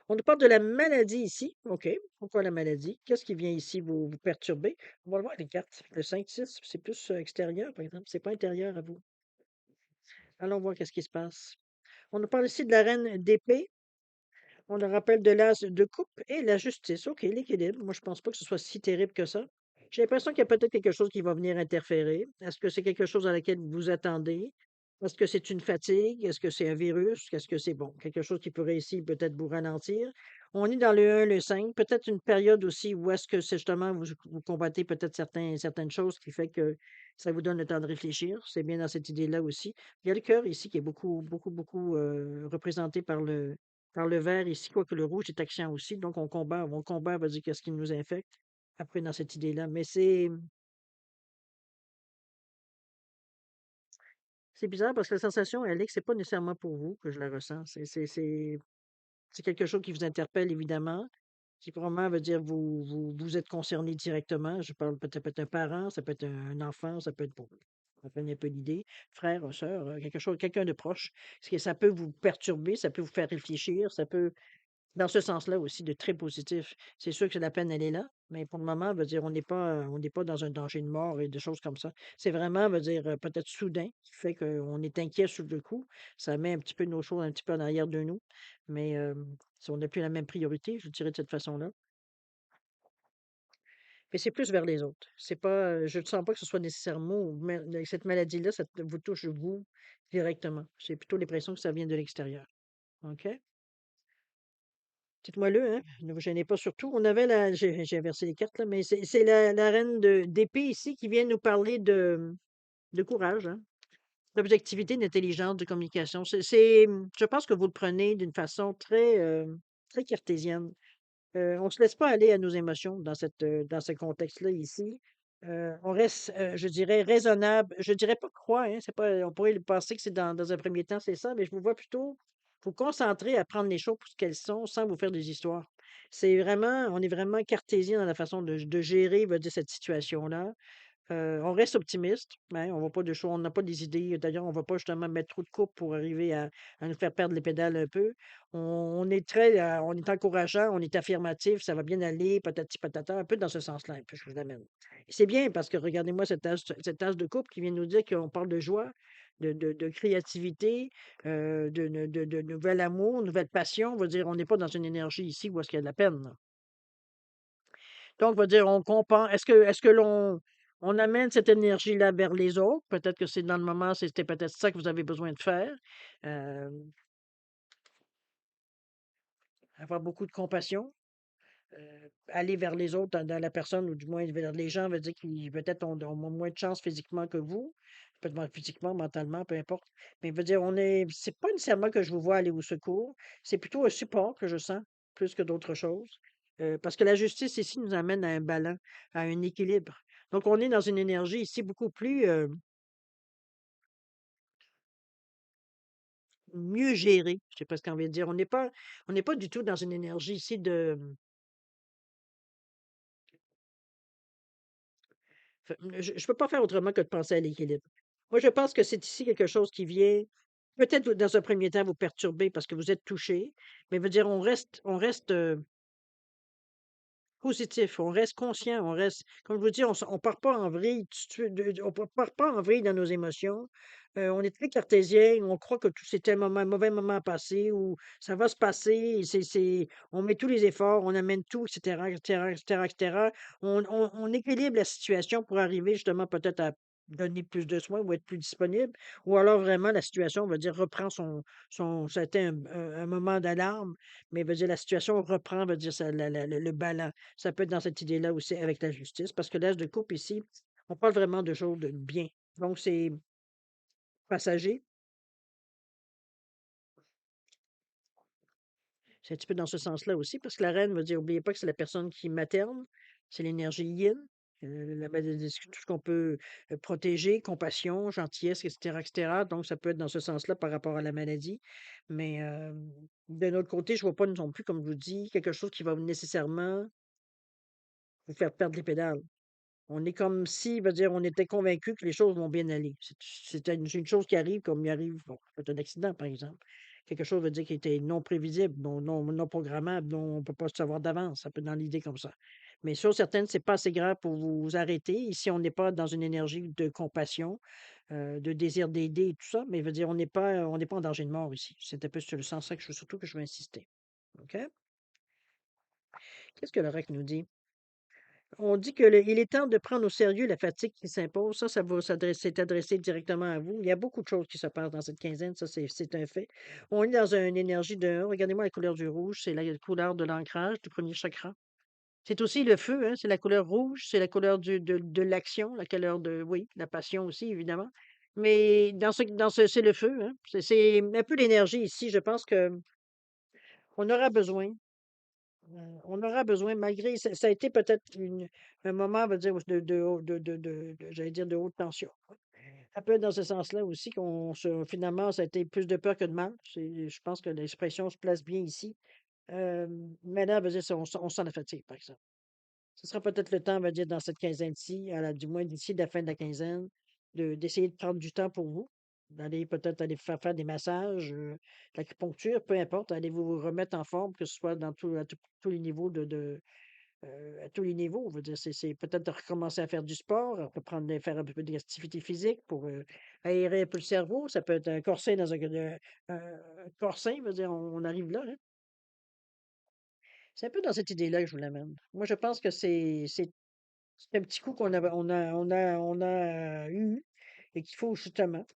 On nous parle de la maladie ici. OK. Pourquoi la maladie? Qu'est-ce qui vient ici vous perturber? On va le voir les cartes. Le 5-6, c'est plus extérieur, par exemple. C'est pas intérieur à vous. Allons voir qu'est-ce qui se passe. On nous parle ici de la reine d'épée. On nous rappelle de l'as de coupe et la justice. OK, l'équilibre. Moi, je pense pas que ce soit si terrible que ça. J'ai l'impression qu'il y a peut-être quelque chose qui va venir interférer. Est-ce que c'est quelque chose à laquelle vous vous attendez? Est-ce que c'est une fatigue? Est-ce que c'est un virus? Qu'est-ce que c'est? Bon, quelque chose qui pourrait ici peut-être vous ralentir. On est dans le 1, le 5, peut-être une période aussi où est-ce que c'est justement vous combattez peut-être certaines choses qui fait que ça vous donne le temps de réfléchir. C'est bien dans cette idée-là aussi. Il y a le cœur ici qui est beaucoup, beaucoup, beaucoup représenté par le vert ici, quoique le rouge est action aussi. Donc on combat, on va dire qu'est-ce qui nous infecte après dans cette idée-là. Mais c'est bizarre parce que la sensation, elle est que c'est pas nécessairement pour vous que je la ressens. C'est quelque chose qui vous interpelle évidemment, qui probablement veut dire vous êtes concerné directement. Je parle peut-être un parent, ça peut être un enfant, ça peut être bon, ça fait un peu l'idée, frère, sœur, quelque chose, quelqu'un de proche. Parce que ça peut vous perturber, ça peut vous faire réfléchir, ça peut dans ce sens-là aussi, de très positif. C'est sûr que la peine, elle est là, mais pour le moment, veut dire, on n'est pas dans un danger de mort et des choses comme ça. C'est vraiment, veut dire, peut-être soudain, qui fait qu'on est inquiet sur le coup. Ça met un petit peu nos choses un petit peu en arrière de nous. Mais si on n'a plus la même priorité, je dirais de cette façon-là. Mais c'est plus vers les autres. C'est pas, je ne sens pas que ce soit nécessairement, cette maladie-là, ça vous touche vous directement. J'ai plutôt l'impression que ça vient de l'extérieur. OK? Dites-moi-le, hein, ne vous gênez pas surtout. On avait j'ai inversé les cartes là, mais c'est la reine d'épée ici qui vient nous parler de courage, hein, d'objectivité, d'intelligence, de communication. Je pense que vous le prenez d'une façon très cartésienne. On ne se laisse pas aller à nos émotions dans ce contexte-là ici. On reste, je dirais, raisonnable. Je dirais pas croire, hein, c'est pas, on pourrait penser que c'est dans un premier temps, c'est ça, mais je vous vois plutôt vous concentrer à prendre les choses pour ce qu'elles sont sans vous faire des histoires. C'est vraiment on est vraiment cartésien dans la façon de gérer, veut dire, cette situation-là. On reste optimiste, hein, on va pas de choix, on n'a pas des idées. D'ailleurs, on va pas justement mettre trop de coupe pour arriver à nous faire perdre les pédales un peu. On est très, on est encourageant, on est affirmatif, ça va bien aller, patati patata, un peu dans ce sens-là, un peu, je vous amène. Et c'est bien parce que regardez-moi cette tasse de coupe qui vient nous dire qu'on parle de joie, de créativité, de nouvel amour, nouvelle passion. On va dire, on n'est pas dans une énergie ici où est-ce qu'il y a de la peine, là. Donc, on va dire, on compense. Est-ce que on amène cette énergie-là vers les autres? Peut-être que c'est dans le moment, c'était peut-être ça que vous avez besoin de faire. Euh, Avoir beaucoup de compassion, aller vers les autres, dans la personne, ou du moins vers les gens, veut dire qu'ils peut-être ont moins de chance physiquement que vous. Peut-être physiquement, mentalement, peu importe. Mais veut dire, c'est pas nécessairement que je vous vois aller au secours, c'est plutôt un support que je sens, plus que d'autres choses. Parce que la justice ici nous amène à un balancé, à un équilibre. Donc, on est dans une énergie ici beaucoup plus mieux gérée. Je sais pas ce qu'on veut dire. On n'est pas du tout dans une énergie ici de. Je ne peux pas faire autrement que de penser à l'équilibre. Moi, je pense que c'est ici quelque chose qui vient peut-être dans un premier temps vous perturber parce que vous êtes touché, mais veut dire on reste positif, on reste conscient, on reste, comme je vous dis, on part pas en vrille, part pas en vrille dans nos émotions. On est très cartésien, on croit que tout c'était un mauvais moment à passer ou ça va se passer, et on met tous les efforts, on amène tout, etc., etc., etc., etc. On équilibre la situation pour arriver justement peut-être à donner plus de soins ou être plus disponible, ou alors vraiment la situation, on va dire, reprend ça a été un moment d'alarme, mais veut dire la situation reprend, veut dire le ballon. Ça peut être dans cette idée-là aussi avec la justice, parce que l'âge de couple ici, on parle vraiment de choses de bien. Donc, c'est passager. C'est un petit peu dans ce sens-là aussi, parce que la reine veut dire, n'oubliez pas que c'est la personne qui materne, c'est l'énergie yin, tout ce qu'on peut protéger, compassion, gentillesse, etc., etc. Donc, ça peut être dans ce sens-là par rapport à la maladie. Mais d'un autre côté, je vois pas non plus, comme je vous dis, quelque chose qui va nécessairement vous faire perdre les pédales. On est comme si, veut dire, on était convaincu que les choses vont bien aller. C'est une chose qui arrive comme il arrive, bon, ça peut être un accident, par exemple. Quelque chose veut dire qui était non prévisible, non programmable, dont on ne peut pas savoir d'avance. Ça peut être dans l'idée comme ça. Mais sur certaines, c'est pas assez grave pour vous arrêter. Ici, on n'est pas dans une énergie de compassion, de désir d'aider et tout ça, mais veut dire, on n'est pas en danger de mort ici. C'est un peu sur le sens ça que surtout que je veux insister. OK? Qu'est-ce que le REC nous dit? On dit que il est temps de prendre au sérieux la fatigue qui s'impose. Ça va c'est adressé directement à vous. Il y a beaucoup de choses qui se passent dans cette quinzaine, ça c'est un fait. On est dans une énergie de regardez-moi la couleur du rouge, c'est la couleur de l'ancrage du premier chakra. C'est aussi le feu, hein, c'est la couleur rouge, c'est la couleur de l'action, la couleur de, oui, la passion aussi, évidemment. Mais c'est le feu, hein. C'est un peu l'énergie ici. Je pense que on aura besoin. On aura besoin, malgré, ça a été peut-être un moment, on va dire, j'allais dire, de haute tension. Ça peut être dans ce sens-là aussi finalement, ça a été plus de peur que de mal. Je pense que l'expression se place bien ici. Mais là, on va dire, on sent la fatigue, par exemple. Ce sera peut-être le temps, on va dire, dans cette quinzaine-ci, du moins d'ici la fin de la quinzaine, d'essayer de prendre du temps pour vous, d'aller peut-être aller faire des massages, l'acupuncture, peu importe, allez vous remettre en forme, que ce soit à tous les niveaux à tous les niveaux. On veut dire, c'est peut-être de recommencer à faire du sport, faire un peu d'activité physique pour aérer un peu le cerveau. Ça peut être un corset un corset, veut dire, on arrive là, hein. C'est un peu dans cette idée-là que je vous l'amène. Moi, je pense que c'est un petit coup qu'on a eu et qu'il faut justement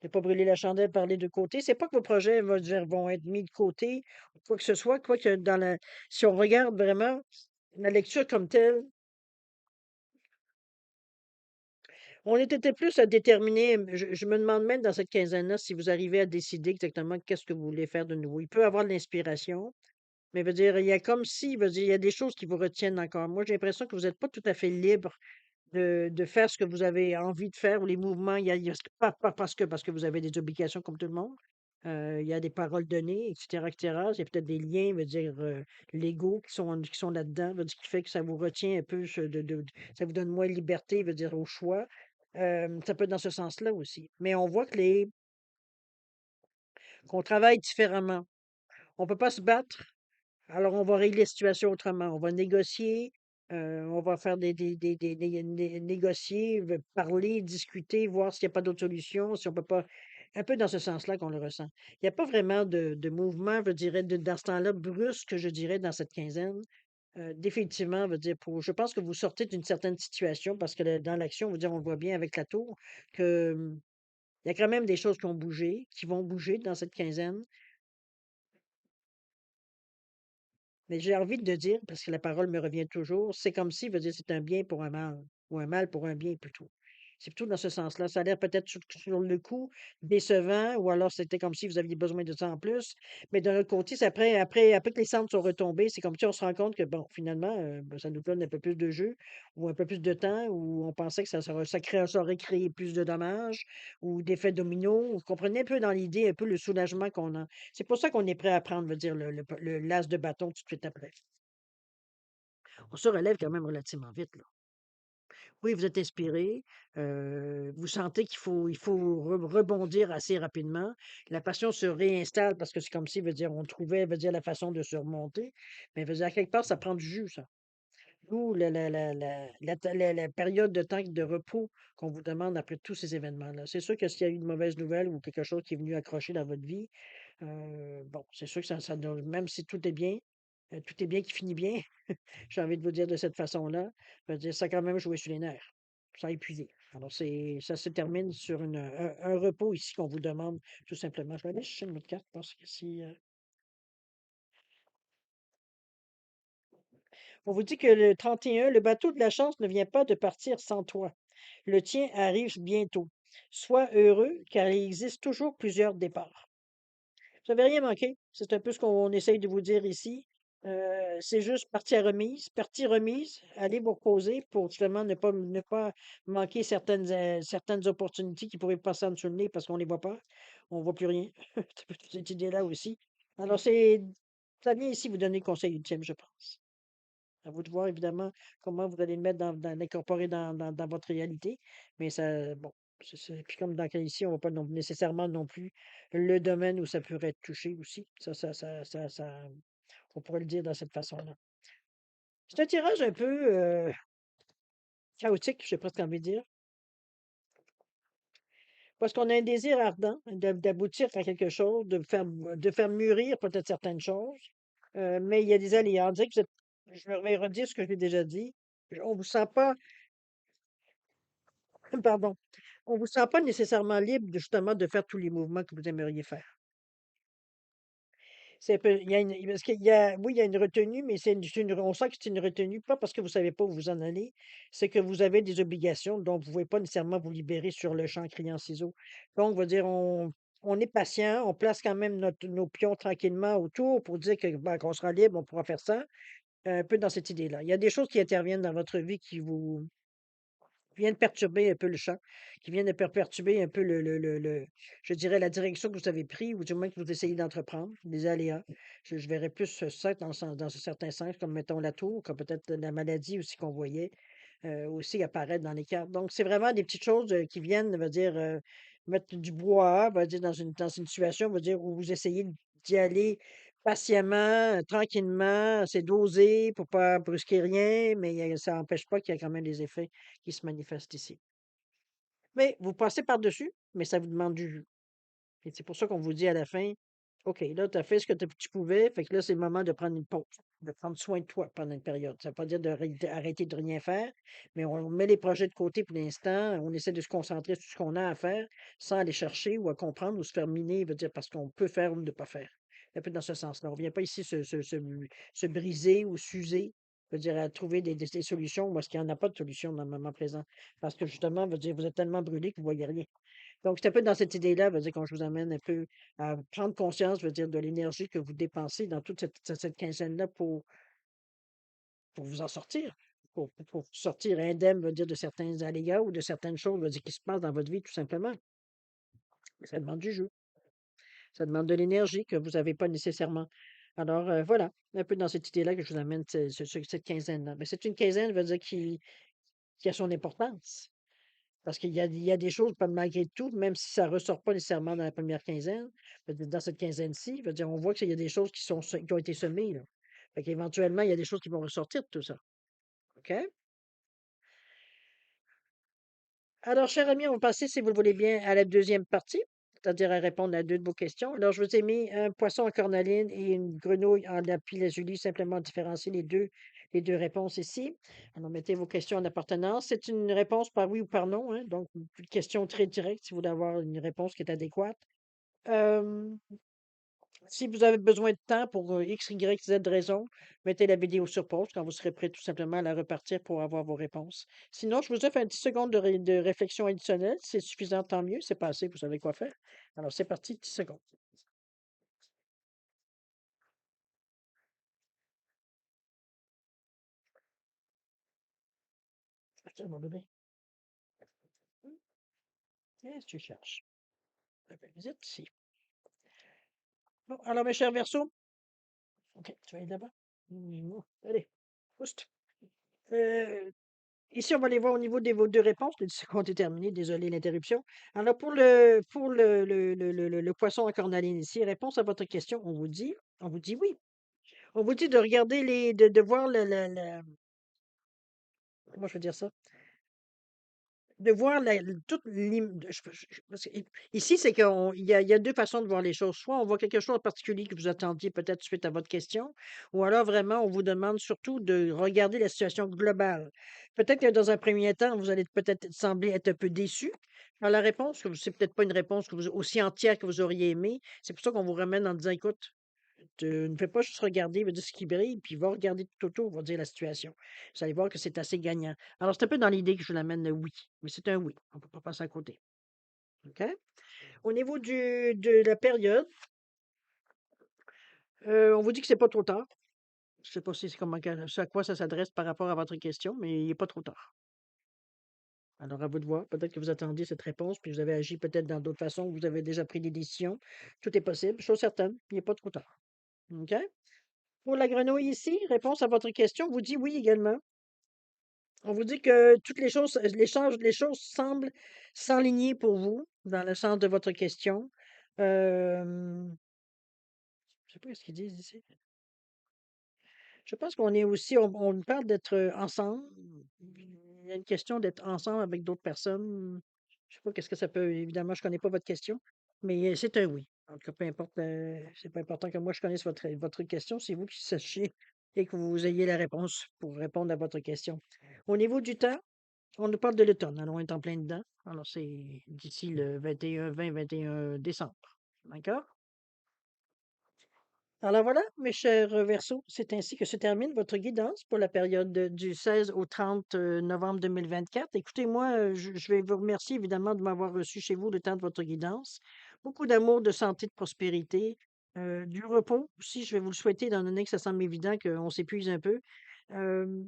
ne pas brûler la chandelle par les 2 côtés. C'est pas que vos projets vont être mis de côté ou quoi que ce soit, quoique si on regarde vraiment la lecture comme telle, on était plus à déterminer, je me demande même dans cette quinzaine-là si vous arrivez à décider exactement qu'est-ce que vous voulez faire de nouveau. Il peut y avoir de l'inspiration, mais veut dire, il y a comme si, veut dire, il y a des choses qui vous retiennent encore. Moi, j'ai l'impression que vous êtes pas tout à fait libre de faire ce que vous avez envie de faire ou les mouvements, il y a pas parce que vous avez des obligations comme tout le monde, Il y a des paroles données, et cetera. Il y a peut-être des liens, veut dire, légaux qui sont là-dedans, veut dire, qui fait que ça vous retient un peu, ça vous donne moins de liberté, veut dire, au choix. Ça peut être dans ce sens-là aussi. Mais on voit qu'on travaille différemment. On peut pas se battre. Alors, on va régler la situation autrement. On va négocier, on va faire négocier, parler, discuter, voir s'il n'y a pas d'autre solution, si on peut pas. Un peu dans ce sens-là qu'on le ressent. Il n'y a pas vraiment de mouvement, je dirais, dans ce temps-là, brusque, je dirais, dans cette quinzaine. Définitivement, veut dire, je pense que vous sortez d'une certaine situation parce que dans l'action, veut dire, on le voit bien avec la tour, que il y a quand même des choses qui ont bougé, qui vont bouger dans cette quinzaine. Mais j'ai envie de dire, parce que la parole me revient toujours, c'est comme si, veut dire, c'est un bien pour un mal, ou un mal pour un bien plutôt. C'est plutôt dans ce sens-là. Ça a l'air peut-être sur le coup décevant, ou alors c'était comme si vous aviez besoin de ça en plus. Mais d'un autre côté, c'est après que les centres sont retombés, c'est comme si on se rend compte que, bon, finalement, ben, ça nous donne un peu plus de jeu, ou un peu plus de temps, ou on pensait que ça aurait créé plus de dommages, ou d'effets dominos. Vous comprenez un peu dans l'idée, un peu le soulagement qu'on a. C'est pour ça qu'on est prêt à prendre, veut dire, le las de bâton tout de suite après. On se relève quand même relativement vite, là. Oui, vous êtes inspiré, vous sentez qu'il faut rebondir assez rapidement. La passion se réinstalle parce que c'est comme si, veut dire, on trouvait, veut dire, la façon de se remonter. Mais veut dire, à quelque part, ça prend du jus, ça. D'où la période de temps de repos qu'on vous demande après tous ces événements-là. C'est sûr que s'il y a eu une mauvaise nouvelle ou quelque chose qui est venu accrocher dans votre vie, bon, c'est sûr que même si tout est bien qui finit bien, j'ai envie de vous dire de cette façon-là, je veux dire, ça a quand même joué sur les nerfs. Ça a épuisé. Alors, ça se termine sur un repos ici qu'on vous demande tout simplement. Je vais aller chercher une autre carte parce que si. On vous dit que le 31, le bateau de la chance ne vient pas de partir sans toi. Le tien arrive bientôt. Sois heureux car il existe toujours plusieurs départs. Vous n'avez rien manqué. C'est un peu ce qu'on essaye de vous dire ici. C'est juste partie remise, allez vous reposer pour justement ne pas manquer certaines opportunités qui pourraient passer en dessous le nez parce qu'on ne les voit pas. On ne voit plus rien. C'est un peu cette idée-là aussi. Alors, ça vient ici vous donner conseil ultime, je pense. À vous de voir, évidemment, comment vous allez le mettre l'incorporer dans votre réalité. Mais ça, bon, puis comme dans le cas ici, on ne va pas nécessairement non plus le domaine où ça pourrait être touché aussi. On pourrait le dire de cette façon-là. C'est un tirage un peu chaotique, j'ai presque envie de dire, parce qu'on a un désir ardent d'aboutir à quelque chose, de faire mûrir peut-être certaines choses, mais il y a des aléas. On dirait que je vais redire ce que j'ai déjà dit. On vous sent pas, pardon, on vous sent pas nécessairement libre justement de faire tous les mouvements que vous aimeriez faire. C'est un peu il y a une parce qu'il y a oui, il y a une retenue, mais on sent que c'est une retenue, pas parce que vous savez pas où vous en allez, c'est que vous avez des obligations dont vous pouvez pas nécessairement vous libérer sur le champ criant ciseaux. Donc, on va dire, on est patient, on place quand même nos pions tranquillement autour pour dire que, ben, qu'on sera libre, on pourra faire ça, un peu dans cette idée-là. Il y a des choses qui interviennent dans votre vie qui viennent perturber un peu le champ, qui viennent de perturber un peu je dirais, la direction que vous avez prise, ou du moins que vous essayez d'entreprendre, des aléas. Je verrais plus ça dans un certain sens, comme mettons la tour, comme peut-être la maladie aussi qu'on voyait aussi apparaître dans les cartes. Donc, c'est vraiment des petites choses qui viennent, on va dire, mettre du bois, on va dire, dans une situation, on va dire, où vous essayez d'y aller patiemment, tranquillement, c'est dosé pour pas brusquer rien, mais ça n'empêche pas qu'il y a quand même des effets qui se manifestent ici. Mais vous passez par-dessus, mais ça vous demande du jus. Et c'est pour ça qu'on vous dit à la fin, OK, là, tu as fait ce que tu pouvais, fait que là, c'est le moment de prendre une pause, de prendre soin de toi pendant une période. Ça ne veut pas dire d'arrêter de rien faire, mais on met les projets de côté pour l'instant, on essaie de se concentrer sur ce qu'on a à faire sans aller chercher ou à comprendre ou se faire miner, veut dire parce qu'on peut faire ou ne pas faire. Un peu dans ce sens-là. On ne vient pas ici se briser ou s'user, veut dire à trouver des solutions parce qu'il n'y en a pas de solution dans le moment présent. Parce que justement, veut dire, vous êtes tellement brûlé que vous ne voyez rien. Donc, c'est un peu dans cette idée-là, veut dire, quand je vous amène un peu à prendre conscience, veut dire, de l'énergie que vous dépensez dans toute cette quinzaine-là pour vous en sortir, pour sortir indemne, veut dire, de certains aléas ou de certaines choses, veut dire, qui se passent dans votre vie, tout simplement. Ça demande du jeu. Ça demande de l'énergie que vous avez pas nécessairement. Alors, voilà, un peu dans cette idée-là que je vous amène cette quinzaine-là. Mais c'est une quinzaine, veut dire qui a son importance. Parce qu'il y a des choses, pas malgré tout, même si ça ressort pas nécessairement dans la première quinzaine, dans cette quinzaine-ci, veut dire, on voit qu'il y a des choses qui ont été semées, là. Fait qu'éventuellement, il y a des choses qui vont ressortir de tout ça. OK? Alors, cher ami, on va passer, si vous le voulez bien, à la deuxième partie, c'est-à-dire à répondre à deux de vos questions. Alors, je vous ai mis un poisson en cornaline et une grenouille en lapis lazuli, simplement différencier les deux réponses ici. Alors, mettez vos questions en appartenance. C'est une réponse par oui ou par non, hein, donc une question très directe si vous voulez avoir une réponse qui est adéquate. Euh, Si vous avez besoin de temps pour X, Y, Z raison, mettez la vidéo sur pause quand vous serez prêt tout simplement à la repartir pour avoir vos réponses. Sinon, je vous offre un 10 secondes de réflexion additionnelle. C'est suffisant, tant mieux. C'est pas assez, vous savez quoi faire. Alors, c'est parti, 10 secondes. Ok, mon bébé. Qu'est-ce que tu cherches? Visite ici. Bon, alors, mes chers Verseaux, OK, tu vas aller là-bas? Allez, pousse. Euh, Ici, on va aller voir au niveau de vos deux réponses. Les 10 secondes est terminé. Désolé l'interruption. Alors, pour le poisson en cornaline ici, réponse à votre question, on vous dit oui. On vous dit de regarder de voir comment je veux dire ça? De voir toute parce que ici, c'est qu'il y a deux façons de voir les choses. Soit on voit quelque chose en particulier que vous attendiez peut-être suite à votre question, ou alors vraiment, on vous demande surtout de regarder la situation globale. Peut-être que dans un premier temps, vous allez peut-être sembler être un peu déçu par la réponse, que c'est peut-être pas une réponse aussi entière que vous auriez aimé. C'est pour ça qu'on vous ramène en disant, écoute, ne fais pas juste regarder, va dire ce qui brille, puis va regarder tout autour, va dire la situation. Vous allez voir que c'est assez gagnant. Alors, c'est un peu dans l'idée que je vous l'amène le oui, mais c'est un oui. On ne peut pas passer à côté. OK? Au niveau de la période, on vous dit que c'est pas trop tard. Je ne sais pas si c'est à quoi ça s'adresse par rapport à votre question, mais il n'est pas trop tard. Alors, à vous de voir. Peut-être que vous attendiez cette réponse, puis vous avez agi peut-être dans d'autres façons, vous avez déjà pris des décisions. Tout est possible. Chose certaine, il n'est pas trop tard. OK? Pour la grenouille ici, réponse à votre question, on vous dit oui également. On vous dit que toutes les choses semblent s'enligner pour vous dans le sens de votre question. Je sais pas ce qu'ils disent ici. Je pense qu'on est aussi, on parle d'être ensemble. Il y a une question d'être ensemble avec d'autres personnes. Je sais pas qu'est-ce que ça peut. Évidemment, je connais pas votre question, mais c'est un oui. En tout cas, peu importe, c'est pas important que moi je connaisse votre question. C'est vous qui sachiez et que vous ayez la réponse pour répondre à votre question. Au niveau du temps, on nous parle de l'automne, alors on est en plein dedans. Alors c'est d'ici le 21, 20, 21 décembre. D'accord? Alors voilà, mes chers Verseaux, c'est ainsi que se termine votre guidance pour la période du 16 au 30 novembre 2024. Écoutez-moi, je vais vous remercier évidemment de m'avoir reçu chez vous le temps de votre guidance. Beaucoup d'amour, de santé, de prospérité, du repos aussi, je vais vous le souhaiter, étant donné que ça semble évident qu'on s'épuise un peu. Euh,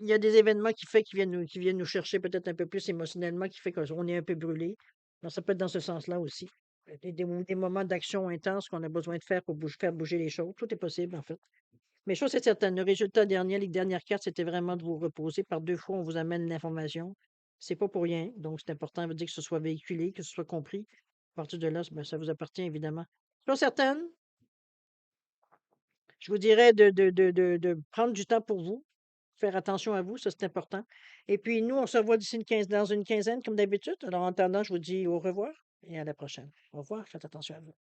Il y a des événements qui viennent nous chercher peut-être un peu plus émotionnellement, qui fait qu'on est un peu brûlé. Donc, ça peut être dans ce sens-là aussi. Des moments d'action intense qu'on a besoin de faire pour faire bouger les choses. Tout est possible, en fait. Mais chose est certaine, le résultat dernier, les dernières cartes, c'était vraiment de vous reposer. Par deux fois, on vous amène l'information. C'est pas pour rien. Donc, c'est important, ça veut dire que ce soit véhiculé, que ce soit compris. À partir de là, ben, ça vous appartient, évidemment. Chose certaine, je vous dirais de prendre du temps pour vous, faire attention à vous, ça c'est important. Et puis nous, on se revoit dans une quinzaine comme d'habitude. Alors en attendant, je vous dis au revoir et à la prochaine. Au revoir, faites attention à vous.